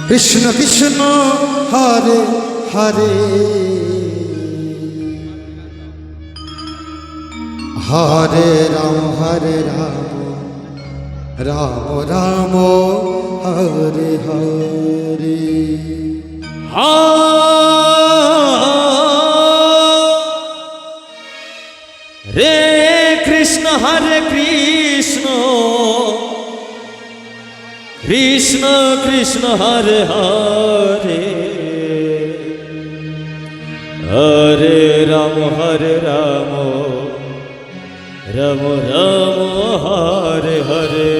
কৃষ্ণ কৃষ্ণ হরে হরে হরে রাম রাম রাম হরে হরে। রে কৃষ্ণ হরে Krishna Krishna Krishna Hare Hare Hare Ram Ram Ram Hare Hare. Krishna Hare Hare Hare Rama Rama Rama Hare Hare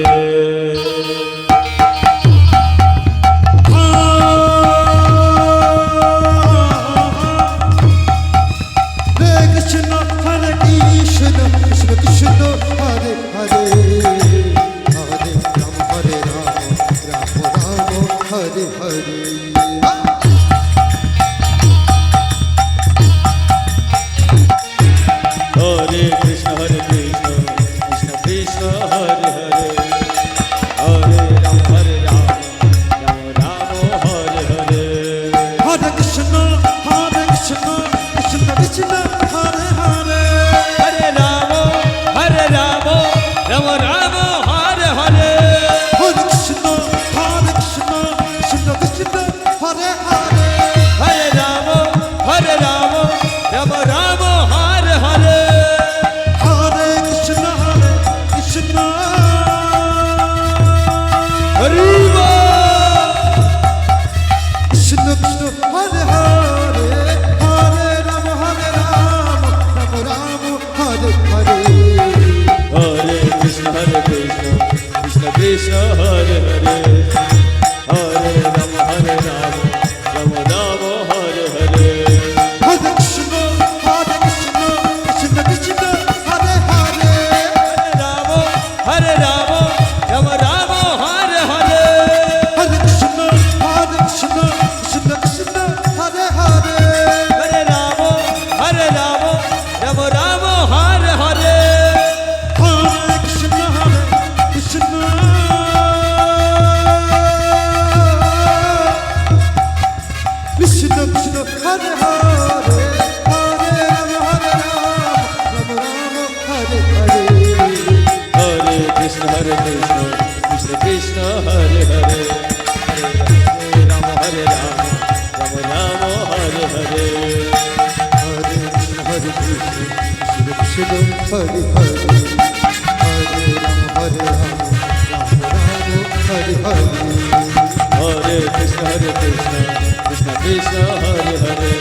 Hare Krishna Krishna Krishna Hare Hare Hare Rama Rama Hare Hare Hare Krishna Krishna Krishna Hare Hare Hare Rama Rama Rama Hare Hare Hare Krishna Krishna Krishna Krishna Hare Hare Hare Rama Rama Hare Hare Hare Krishna Krishna Krishna Hare Hare Hare Rama Rama Rama Hare Hare Hare Krishna Krishna Hare Hare Hare Rama Hare Hare Hare Krishna Krishna Krishna Hare Hare